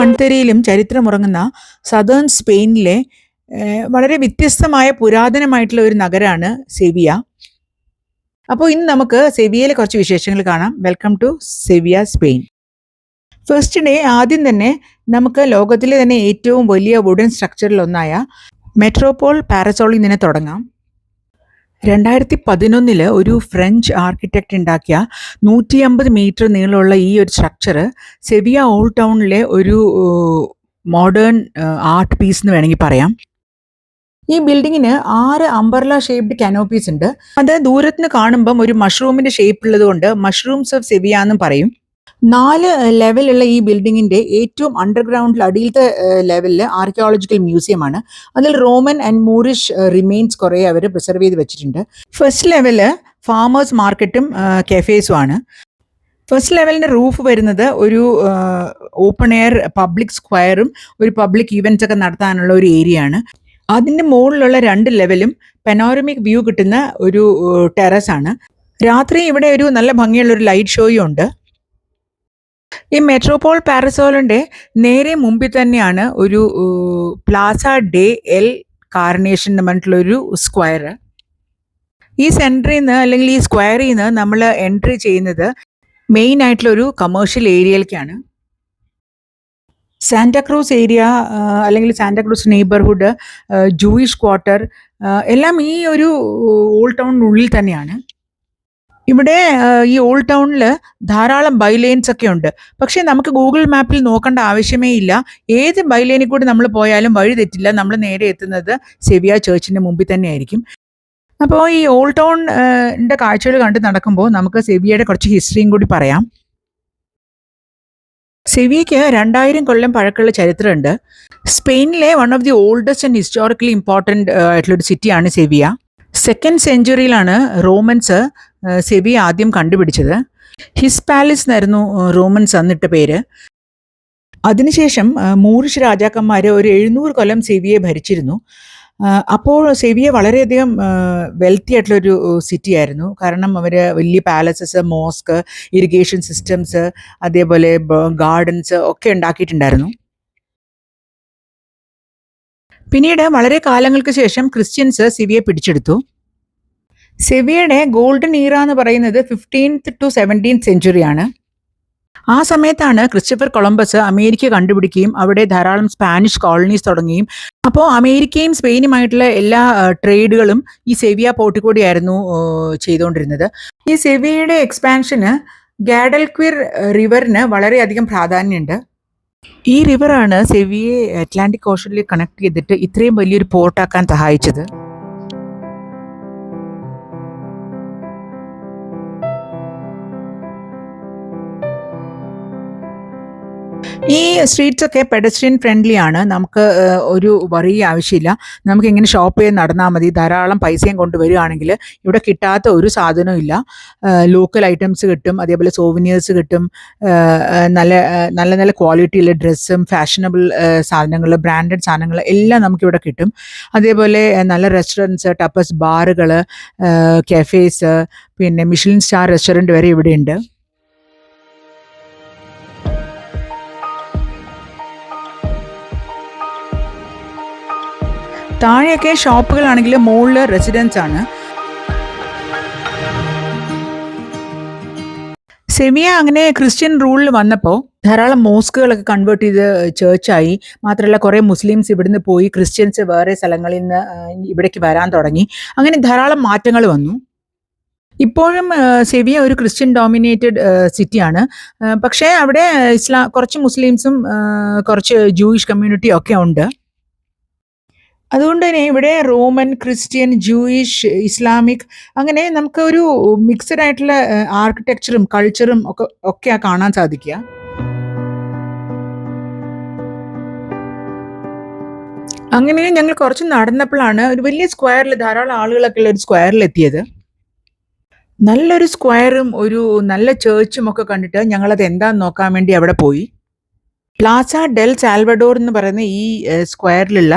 മൺതരിയിലും ചരിത്രമുറങ്ങുന്ന southern സ്പെയിനിലെ വളരെ വ്യത്യസ്തമായ പുരാതനമായിട്ടുള്ള ഒരു നഗരമാണ് സെവിയ. അപ്പോൾ ഇന്ന് നമുക്ക് സെവിയയിലെ കുറച്ച് വിശേഷങ്ങൾ കാണാം. Welcome to Sevilla Spain. First day ആദ്യം തന്നെ നമുക്ക് ലോകത്തിലെ തന്നെ ഏറ്റവും വലിയ വുഡൻ സ്ട്രക്ചറിൽ ഒന്നായ മെട്രോപോൾ പാരസോളിൽ നിന്ന് തുടങ്ങാം. 2011 ഒരു ഫ്രഞ്ച് ആർക്കിടെക്റ്റ് ഉണ്ടാക്കിയ 150 മീറ്റർ നീളമുള്ള ഈ ഒരു സ്ട്രക്ചർ സെവിയ ഓൾഡ് ടൗണിലെ ഒരു മോഡേൺ ആർട്ട് പീസ് എന്ന് വേണമെങ്കിൽ പറയാം. ഈ ബിൽഡിങ്ങിന് 6 അംബർല ഷേപ്ഡ് കാനോപ്പീസ് ഉണ്ട്. അത് ദൂരത്തിന് കാണുമ്പം ഒരു മഷ്റൂമിന്റെ ഷേപ്പ് ഉള്ളത് കൊണ്ട് മഷ്റൂംസ് ഓഫ് സെവിയ എന്നും പറയും. 4 ലെവലുള്ള ഈ ബിൽഡിങ്ങിന്റെ ഏറ്റവും അണ്ടർഗ്രൗണ്ടിൽ അടിയിലത്തെ ലെവലിൽ ആർക്കിയോളജിക്കൽ മ്യൂസിയം ആണ്. അതിൽ റോമൻ ആൻഡ് മൂറിഷ് റിമെയിൻസ് കുറേ അവർ പ്രിസർവ് ചെയ്ത് വെച്ചിട്ടുണ്ട്. ഫസ്റ്റ് ലെവല് ഫാമേഴ്സ് മാർക്കറ്റും കഫേസും ആണ്. ഫസ്റ്റ് ലെവലിന്റെ റൂഫ് വരുന്നത് ഒരു ഓപ്പൺ എയർ പബ്ലിക് സ്ക്വയറും ഒരു പബ്ലിക് ഇവന്റ്സ് ഒക്കെ നടത്താനുള്ള ഒരു ഏരിയ ആണ്. അതിന്റെ മുകളിലുള്ള 2 ലെവലും പെനോറമിക് വ്യൂ കിട്ടുന്ന ഒരു ടെറസ് ആണ്. രാത്രി ഇവിടെ ഒരു നല്ല ഭംഗിയുള്ള ഒരു ലൈറ്റ് ഷോയും ഉണ്ട്. ഈ മെട്രോപോൾ പാരസോളിന്റെ നേരെ മുമ്പിൽ തന്നെയാണ് ഒരു പ്ലാസ ഡേ എൽ കാർണേഷൻ എന്ന് പറഞ്ഞിട്ടുള്ളൊരു സ്ക്വയർ. ഈ സെൻറ്ററിൽ നിന്ന് അല്ലെങ്കിൽ ഈ സ്ക്വയറിൽ നിന്ന് നമ്മൾ എൻട്രി ചെയ്യുന്നത് മെയിൻ ആയിട്ടുള്ള ഒരു കമേഴ്ഷ്യൽ ഏരിയയിലേക്കാണ്. സാന്റാക്രൂസ് ഏരിയ അല്ലെങ്കിൽ സാന്റാക്രൂസ് നെയ്ബർഹുഡ്, ജൂയിഷ് ക്വാർട്ടർ എല്ലാം ഈ ഒരു ഓൾഡ് ടൗണിനുള്ളിൽ തന്നെയാണ്. ഇവിടെ ഈ ഓൾഡ് ടൗണിൽ ധാരാളം ബൈലെയിൻസ് ഒക്കെ ഉണ്ട്. പക്ഷേ നമുക്ക് ഗൂഗിൾ മാപ്പിൽ നോക്കേണ്ട ആവശ്യമേ ഇല്ല. ഏത് ബൈലെയിനിൽ കൂടി നമ്മൾ പോയാലും വഴി തെറ്റില്ല. നമ്മൾ നേരെ എത്തുന്നത് സെവിയ ചേർച്ചിൻ്റെ മുമ്പിൽ തന്നെ ആയിരിക്കും. അപ്പോൾ ഈ ഓൾഡ് ടൗണിൻ്റെ കാഴ്ചകൾ കണ്ട് നടക്കുമ്പോൾ നമുക്ക് സെവിയയുടെ കുറച്ച് ഹിസ്റ്ററിയും കൂടി പറയാം. സെവിയയ്ക്ക് 2000 കൊല്ലം പഴക്കമുള്ള ചരിത്രമുണ്ട്. സ്പെയിനിലെ one of the oldest and historically important ആയിട്ടുള്ളൊരു സിറ്റിയാണ് സെവിയ. 2nd സെഞ്ച്വറിയിലാണ് റോമൻസ് സെവിയ ആദ്യം കണ്ടുപിടിച്ചത്. ഹിസ് പാലസ് എന്നായിരുന്നു റോമൻസ് അന്നിട്ട പേര്. അതിനുശേഷം മൂറിഷ് രാജാക്കന്മാർ ഒരു 700 കൊല്ലം സെവിയെ ഭരിച്ചിരുന്നു. അപ്പോൾ സെവിയ വളരെയധികം വെൽത്തി ആയിട്ടുള്ളൊരു സിറ്റി ആയിരുന്നു. കാരണം അവർ വലിയ പാലസസ്, മോസ്ക്, ഇറിഗേഷൻ സിസ്റ്റംസ്, അതേപോലെ ഗാർഡൻസ് ഒക്കെ ഉണ്ടാക്കിയിട്ടുണ്ടായിരുന്നു. പിന്നീട് വളരെ കാലങ്ങൾക്ക് ശേഷം ക്രിസ്ത്യൻസ് സെവിയെ പിടിച്ചെടുത്തു. സെവിയയുടെ ഗോൾഡൻ ഈറ എന്ന് പറയുന്നത് 15th to 17th സെഞ്ച്വറിയാണ്. ആ സമയത്താണ് ക്രിസ്റ്റഫർ കൊളംബസ് അമേരിക്ക കണ്ടുപിടിക്കുകയും അവിടെ ധാരാളം സ്പാനിഷ് കോളനീസ് തുടങ്ങുകയും അപ്പോൾ അമേരിക്കയും സ്പെയിനുമായിട്ടുള്ള എല്ലാ ട്രേഡുകളും ഈ സെവിയ പോർട്ടിൽ കൂടിയായിരുന്നു ചെയ്തുകൊണ്ടിരുന്നത്. ഈ സെവിയയുടെ എക്സ്പാൻഷന് ഗാഡൽക്വിർ റിവറിന് വളരെയധികം പ്രാധാന്യമുണ്ട്. ഈ റിവറാണ് സെവിയെ അറ്റ്ലാന്റിക് ഓഷനിലേക്ക് കണക്ട് ചെയ്തിട്ട് ഇത്രയും വലിയൊരു പോർട്ടാക്കാൻ സഹായിച്ചത്. ഈ സ്ട്രീറ്റ്സ് ഒക്കെ പെഡസ്ട്രിയൻ ഫ്രണ്ട്ലി ആണ്. നമുക്ക് ഒരു വറി ആവശ്യമില്ല. നമുക്ക് ഇങ്ങനെ ഷോപ്പ് ചെയ്ത് നടന്നാൽ മതി. ധാരാളം പൈസയും കൊണ്ടുവരികയാണെങ്കിൽ ഇവിടെ കിട്ടാത്ത ഒരു സാധനവും ഇല്ല. ലോക്കൽ ഐറ്റംസ് കിട്ടും, അതേപോലെ സോവിനിയേഴ്സ് കിട്ടും, നല്ല നല്ല നല്ല ക്വാളിറ്റിയുള്ള ഡ്രസ്സും ഫാഷനബിൾ സാധനങ്ങൾ, ബ്രാൻഡഡ് സാധനങ്ങൾ എല്ലാം നമുക്കിവിടെ കിട്ടും. അതേപോലെ നല്ല റെസ്റ്റോറൻറ്റ്സ്, ടപ്പസ് ബാറുകൾ, കഫേസ്, പിന്നെ മിഷലിൻ സ്റ്റാർ റെസ്റ്റോറൻറ്റ് വരെ ഇവിടെയുണ്ട്. താഴെയൊക്കെ ഷോപ്പുകളാണെങ്കിൽ മുകളിൽ റെസിഡൻസ് ആണ്. സെവിയ അങ്ങനെ ക്രിസ്ത്യൻ റൂളിൽ വന്നപ്പോൾ ധാരാളം മോസ്കുകളൊക്കെ കൺവേർട്ട് ചെയ്ത് ചേർച്ചായി. മാത്രമല്ല കുറേ മുസ്ലിംസ് ഇവിടുന്ന് പോയി ക്രിസ്ത്യൻസ് വേറെ സ്ഥലങ്ങളിൽ നിന്ന് ഇവിടേക്ക് വരാൻ തുടങ്ങി. അങ്ങനെ ധാരാളം മാറ്റങ്ങൾ വന്നു. ഇപ്പോഴും സെവിയ ഒരു ക്രിസ്ത്യൻ ഡോമിനേറ്റഡ് സിറ്റിയാണ്. പക്ഷേ അവിടെ കുറച്ച് മുസ്ലിംസും കുറച്ച് ജൂയിഷ് കമ്മ്യൂണിറ്റിയും ഒക്കെ ഉണ്ട്. അതുകൊണ്ട് തന്നെ ഇവിടെ റോമൻ, ക്രിസ്ത്യൻ, ജൂയിഷ്, ഇസ്ലാമിക് അങ്ങനെ നമുക്ക് ഒരു മിക്സഡ് ആയിട്ടുള്ള ആർക്കിടെക്ചറും കൾച്ചറും ഒക്കെ കാണാൻ സാധിക്കുക. അങ്ങനെ ഞങ്ങൾ കുറച്ച് നടന്നപ്പോഴാണ് ഒരു വലിയ സ്ക്വയറിൽ ധാരാളം ആളുകളൊക്കെ ഉള്ള ഒരു സ്ക്വയറിൽ എത്തിയത്. നല്ലൊരു സ്ക്വയറും ഒരു നല്ല ചേർച്ചും ഒക്കെ കണ്ടിട്ട് ഞങ്ങളത് എന്താണെന്ന് നോക്കാൻ വേണ്ടി അവിടെ പോയി. പ്ലാസ ഡെൽ സാൽവഡോർ എന്ന് പറയുന്ന ഈ സ്ക്വയറിലുള്ള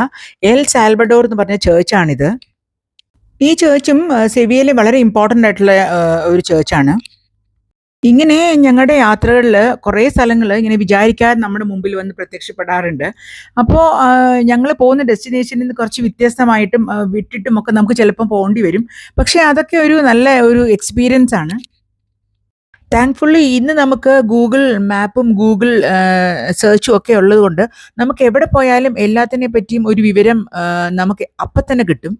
എൽ സാൽവഡോർ എന്ന് പറഞ്ഞ ചേർച്ചാണിത്. ഈ ചേർച്ചും സെവിയയിലെ വളരെ ഇമ്പോർട്ടൻ്റ് ആയിട്ടുള്ള ഒരു ചേർച്ചാണ്. ഇങ്ങനെ ഞങ്ങളുടെ യാത്രകളിൽ കുറേ സ്ഥലങ്ങൾ ഇങ്ങനെ വിചാരിക്കാതെ നമ്മുടെ മുമ്പിൽ വന്ന് പ്രത്യക്ഷപ്പെടാറുണ്ട്. അപ്പോൾ ഞങ്ങൾ പോകുന്ന ഡെസ്റ്റിനേഷനിൽ നിന്ന് കുറച്ച് വ്യത്യസ്തമായിട്ടും വിട്ടിട്ടുമൊക്കെ നമുക്ക് ചിലപ്പം പോകേണ്ടി വരും. പക്ഷേ അതൊക്കെ ഒരു നല്ല ഒരു എക്സ്പീരിയൻസ് ആണ്. താങ്ക്ഫുള്ളി ഇന്ന് നമുക്ക് ഗൂഗിൾ മാപ്പും ഗൂഗിൾ സെർച്ചും ഒക്കെ ഉള്ളതുകൊണ്ട് നമുക്ക് എവിടെ പോയാലും എല്ലാത്തിനെ പറ്റിയും ഒരു വിവരം നമുക്ക് അപ്പം തന്നെ കിട്ടും.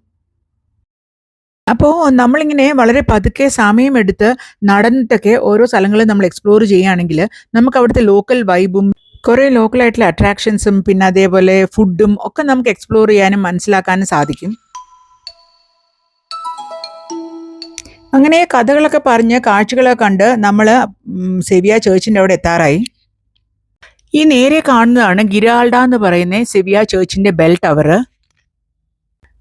അപ്പോൾ നമ്മളിങ്ങനെ വളരെ പതുക്കെ സമയമെടുത്ത് നടന്നിട്ടൊക്കെ ഓരോ സ്ഥലങ്ങളും നമ്മൾ എക്സ്പ്ലോർ ചെയ്യുകയാണെങ്കിൽ നമുക്ക് അവിടുത്തെ ലോക്കൽ വൈബും കുറേ ലോക്കലായിട്ടുള്ള അട്രാക്ഷൻസും പിന്നെ അതേപോലെ ഫുഡും ഒക്കെ നമുക്ക് എക്സ്പ്ലോർ ചെയ്യാനും മനസ്സിലാക്കാനും സാധിക്കും. അങ്ങനെ കഥകളൊക്കെ പറഞ്ഞ് കാഴ്ചകളൊക്കെ കണ്ട് നമ്മൾ സെവിയ ചേർച്ചിൻ്റെ അവിടെ എത്താറായി. ഈ നേരെ കാണുന്നതാണ് ഗിരാൾഡ എന്ന് പറയുന്ന സെവിയ ചേർച്ചിൻ്റെ ബെൽ ടവർ.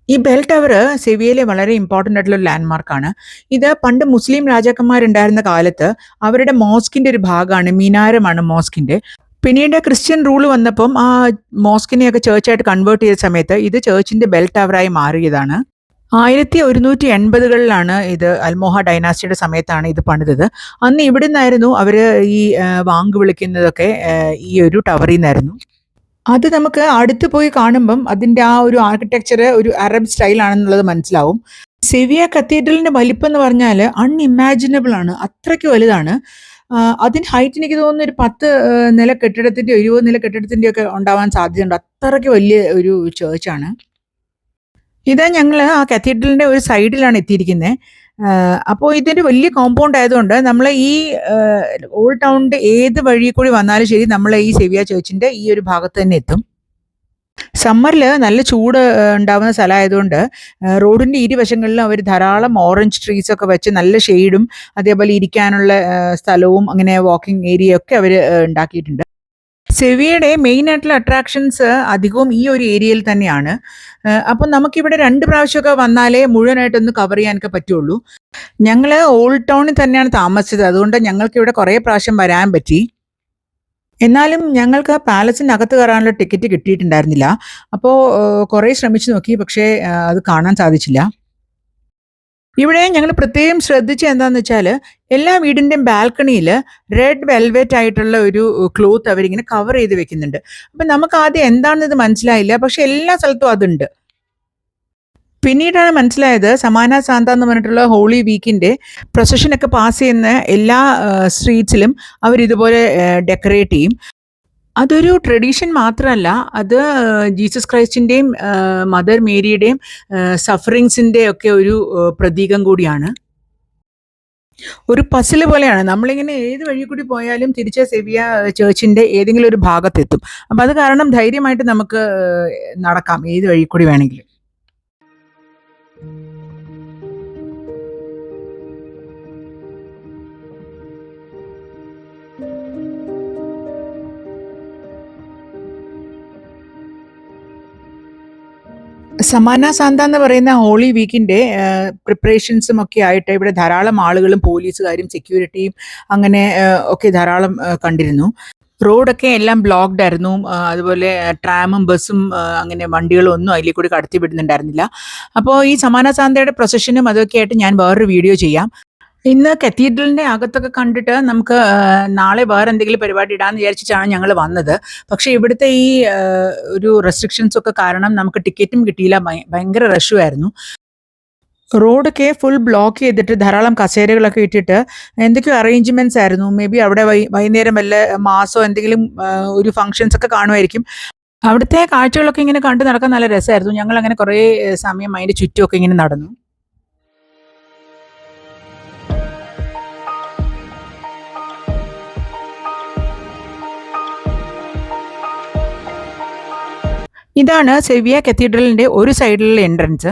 ഈ ബെൽ ടവർ സെവിയയിലെ വളരെ ഇമ്പോർട്ടൻ്റ് ആയിട്ടുള്ള ഒരു ലാൻഡ്മാർക്കാണ്. ഇത് പണ്ട് മുസ്ലിം രാജാക്കന്മാരുണ്ടായിരുന്ന കാലത്ത് അവരുടെ മോസ്കിൻ്റെ ഒരു ഭാഗമാണ്, മിനാരമാണ് മോസ്കിൻ്റെ. പിന്നീട് ക്രിസ്ത്യൻ റൂൾ വന്നപ്പം ആ മോസ്കിനെയൊക്കെ ചേർച്ചായിട്ട് കൺവേർട്ട് ചെയ്ത സമയത്ത് ഇത് ചേർച്ചിൻ്റെ ബെൽ ടവറായി മാറിയതാണ്. 1180കളിലാണ് ഇത് അൽമോഹ ഡൈനാസ്റ്റിയുടെ സമയത്താണ് ഇത് പണിതത്. അന്ന് ഇവിടെ നിന്നായിരുന്നു അവർ ഈ വാങ്ക് വിളിക്കുന്നതൊക്കെ ഈ ഒരു ടവറിൽ നിന്നായിരുന്നു. അത് നമുക്ക് അടുത്ത് പോയി കാണുമ്പം അതിൻ്റെ ആ ഒരു ആർക്കിടെക്ചർ ഒരു അറബ് സ്റ്റൈലാണെന്നുള്ളത് മനസ്സിലാവും. സെവിയ കത്തീഡ്രലിൻ്റെ വലിപ്പം എന്ന് പറഞ്ഞാൽ അൺഇമാജിനബിൾ ആണ്, അത്രയ്ക്ക് വലുതാണ്. അതിന് ഹൈറ്റ് എനിക്ക് തോന്നുന്നു ഒരു 10 നില കെട്ടിടത്തിൻ്റെയോ 20 നില കെട്ടിടത്തിൻ്റെയോ ഒക്കെ ഉണ്ടാവാൻ സാധ്യതയുണ്ട്. അത്രയ്ക്ക് വലിയ ഒരു ചേർച്ചാണ് ഇത്. ഞങ്ങൾ ആ കത്തീഡ്രലിൻ്റെ ഒരു സൈഡിലാണ് എത്തിയിരിക്കുന്നത്. അപ്പോൾ ഇതൊരു വലിയ കോമ്പൗണ്ട് ആയതുകൊണ്ട് നമ്മൾ ഈ ഓൾഡ് ടൗണിൻ്റെ ഏത് വഴി കൂടി വന്നാലും ശരി നമ്മൾ ഈ സെവിയ ചേർച്ചിൻ്റെ ഈ ഒരു ഭാഗത്ത് തന്നെ എത്തും. സമ്മറിൽ നല്ല ചൂട് ഉണ്ടാവുന്ന സ്ഥലമായതുകൊണ്ട് റോഡിൻ്റെ ഇരുവശങ്ങളിലും അവർ ധാരാളം ഓറഞ്ച് ട്രീസ് ഒക്കെ വെച്ച് നല്ല ഷെയ്ഡും അതേപോലെ ഇരിക്കാനുള്ള സ്ഥലവും അങ്ങനെ വാക്കിംഗ് ഏരിയ ഒക്കെ അവർ ഉണ്ടാക്കിയിട്ടുണ്ട്. സെവിയയുടെ മെയിൻ ആയിട്ടുള്ള അട്രാക്ഷൻസ് അധികവും ഈ ഒരു ഏരിയയിൽ തന്നെയാണ്. അപ്പം നമുക്കിവിടെ 2 പ്രാവശ്യമൊക്കെ വന്നാലേ മുഴുവനായിട്ടൊന്ന് കവർ ചെയ്യാനൊക്കെ പറ്റുള്ളൂ. ഞങ്ങൾ ഓൾഡ് ടൗണിൽ തന്നെയാണ് താമസിച്ചത്, അതുകൊണ്ട് ഞങ്ങൾക്ക് ഇവിടെ കുറേ പ്രാവശ്യം വരാൻ പറ്റി. എന്നാലും ഞങ്ങൾക്ക് പാലസിൻ്റെ അകത്ത് കയറാനുള്ള ടിക്കറ്റ് കിട്ടിയിട്ടുണ്ടായിരുന്നില്ല. അപ്പോൾ കുറേ ശ്രമിച്ചു നോക്കി, പക്ഷേ അത് കാണാൻ സാധിച്ചില്ല. ഇവിടെ ഞങ്ങൾ പ്രത്യേകം ശ്രദ്ധിച്ച എന്താണെന്ന് വെച്ചാൽ എല്ലാ വീടിൻ്റെയും ബാൽക്കണിയിൽ റെഡ് വെൽവെറ്റ് ആയിട്ടുള്ള ഒരു ക്ലോത്ത് അവരിങ്ങനെ കവർ ചെയ്ത് വെക്കുന്നുണ്ട്. അപ്പം നമുക്ക് ആദ്യം എന്താണെന്ന് ഇത് മനസ്സിലായില്ല, പക്ഷെ എല്ലാ സ്ഥലത്തും അതുണ്ട്. പിന്നീടാണ് മനസ്സിലായത് സമാന സാന്ത എന്ന് പറഞ്ഞിട്ടുള്ള ഹോളി വീക്കിൻ്റെ പ്രൊസഷനൊക്കെ പാസ് ചെയ്യുന്ന എല്ലാ സ്ട്രീറ്റ്സിലും അവരിതുപോലെ ഡെക്കറേറ്റ് ചെയ്യും. അതൊരു ട്രഡീഷൻ മാത്രമല്ല, അത് ജീസസ് ക്രൈസ്റ്റിൻ്റെയും മദർ മേരിയുടെയും സഫറിങ്സിൻ്റെ ഒക്കെ ഒരു പ്രതീകം കൂടിയാണ്. ഒരു പസിൽ പോലെയാണ്. നമ്മളിങ്ങനെ ഏത് വഴി കൂടി പോയാലും തിരിച്ച് സെവിയ ചേർച്ചിൻ്റെ ഏതെങ്കിലും ഒരു ഭാഗത്തെത്തും. അപ്പം അത് കാരണം ധൈര്യമായിട്ട് നമുക്ക് നടക്കാം ഏത് വഴി കൂടി വേണമെങ്കിലും. സമാന സാന്ത എന്ന് പറയുന്ന ഹോളി വീക്കിൻ്റെ പ്രിപ്പറേഷൻസും ഒക്കെ ആയിട്ട് ഇവിടെ ധാരാളം ആളുകളും പോലീസുകാരും സെക്യൂരിറ്റിയും അങ്ങനെ ഒക്കെ ധാരാളം കണ്ടിരുന്നു. റോഡൊക്കെ എല്ലാം ബ്ലോക്ക്ഡ് ആയിരുന്നു. അതുപോലെ ട്രാമും ബസ്സും അങ്ങനെ വണ്ടികളും ഒന്നും അതിൽ കൂടി കടത്തി വിടുന്നുണ്ടായിരുന്നില്ല. അപ്പോൾ ഈ സമാന സാന്തയുടെ പ്രൊസഷനും അതൊക്കെ ആയിട്ട് ഞാൻ വേറൊരു വീഡിയോ ചെയ്യാം. ഇന്ന് കത്തീഡ്രലിൻ്റെ അകത്തൊക്കെ കണ്ടിട്ട് നമുക്ക് നാളെ വേറെ എന്തെങ്കിലും പരിപാടി ഇടാമെന്ന് വിചാരിച്ചിട്ടാണ് ഞങ്ങൾ വന്നത്. പക്ഷേ ഇവിടുത്തെ ഈ ഒരു റെസ്ട്രിക്ഷൻസ് ഒക്കെ കാരണം നമുക്ക് ടിക്കറ്റും കിട്ടിയില്ല. ഭയങ്കര റഷുമായിരുന്നു. റോഡൊക്കെ ഫുൾ ബ്ലോക്ക് ചെയ്തിട്ട് ധാരാളം കസേരകളൊക്കെ ഇട്ടിട്ട് എന്തൊക്കെയോ അറേഞ്ച്മെൻറ്റ്സ് ആയിരുന്നു. മേ ബി അവിടെ വൈകുന്നേരം വല്ല മാസോ എന്തെങ്കിലും ഒരു ഫങ്ഷൻസ് ഒക്കെ കാണുമായിരിക്കും. അവിടുത്തെ കാഴ്ചകളൊക്കെ ഇങ്ങനെ കണ്ടു നടക്കാൻ നല്ല രസമായിരുന്നു. ഞങ്ങൾ അങ്ങനെ കുറേ സമയം അതിൻ്റെ ചുറ്റുമൊക്കെ ഇങ്ങനെ നടന്നു. ഇതാണ് സെവിയ കത്തീഡ്രലിൻ്റെ ഒരു സൈഡിലുള്ള എൻട്രൻസ്.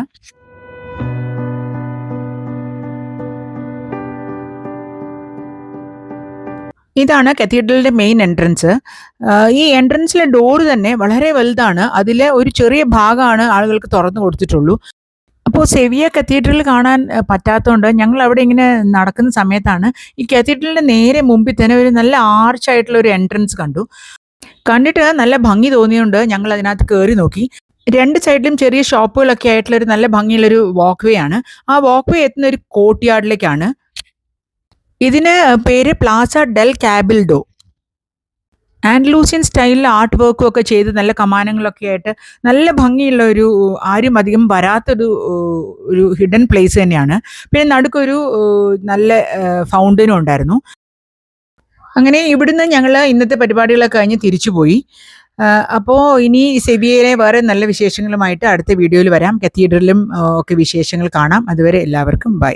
ഇതാണ് കത്തീഡ്രലിൻ്റെ മെയിൻ എൻട്രൻസ്. ഈ എൻട്രൻസിലെ ഡോറ് തന്നെ വളരെ വലുതാണ്. അതിലെ ഒരു ചെറിയ ഭാഗമാണ് ആളുകൾക്ക് തുറന്നു കൊടുത്തിട്ടുള്ളൂ. അപ്പോൾ സെവിയ കത്തീഡ്രൽ കാണാൻ പറ്റാത്തതുകൊണ്ട് ഞങ്ങൾ അവിടെ ഇങ്ങനെ നടക്കുന്ന സമയത്താണ് ഈ കത്തീഡ്രലിൻ്റെ നേരെ മുമ്പിൽ തന്നെ ഒരു നല്ല ആർച്ചായിട്ടുള്ള ഒരു എൻട്രൻസ് കണ്ടു. കണ്ടിട്ട് നല്ല ഭംഗി തോന്നിയുകൊണ്ട് ഞങ്ങൾ അതിനകത്ത് കയറി നോക്കി. 2 സൈഡിലും ചെറിയ ഷോപ്പുകളൊക്കെ ആയിട്ടുള്ളൊരു നല്ല ഭംഗിയുള്ളൊരു വാക്ക് വേ ആണ്. ആ വാക്ക് വേ എത്തുന്ന ഒരു കോർട്ട് യാർഡിലേക്കാണ്. ഇതിന് പേര് പ്ലാസ ഡെൽ കാബിൽഡോ. ആൻഡലൂസിയൻ സ്റ്റൈലിൽ ആർട്ട് വർക്കും ഒക്കെ ചെയ്ത് നല്ല കമാനങ്ങളൊക്കെ ആയിട്ട് നല്ല ഭംഗിയുള്ള ഒരു ആരും അധികം വരാത്തൊരു ഒരു ഹിഡൻ പ്ലേസ് തന്നെയാണ്. പിന്നെ നടുക്കൊരു നല്ല ഫൗണ്ടനും ഉണ്ടായിരുന്നു. അങ്ങനെ ഇവിടുന്ന് ഞങ്ങൾ ഇന്നത്തെ പരിപാടികളൊക്കെ കഴിഞ്ഞ് തിരിച്ചുപോയി. അപ്പോൾ ഇനി സെവിയയിലെ വേറെ നല്ല വിശേഷങ്ങളുമായിട്ട് അടുത്ത വീഡിയോയിൽ വരാം. കത്തീഡ്രലും ഒക്കെ വിശേഷങ്ങൾ കാണാം. അതുവരെ എല്ലാവർക്കും ബൈ.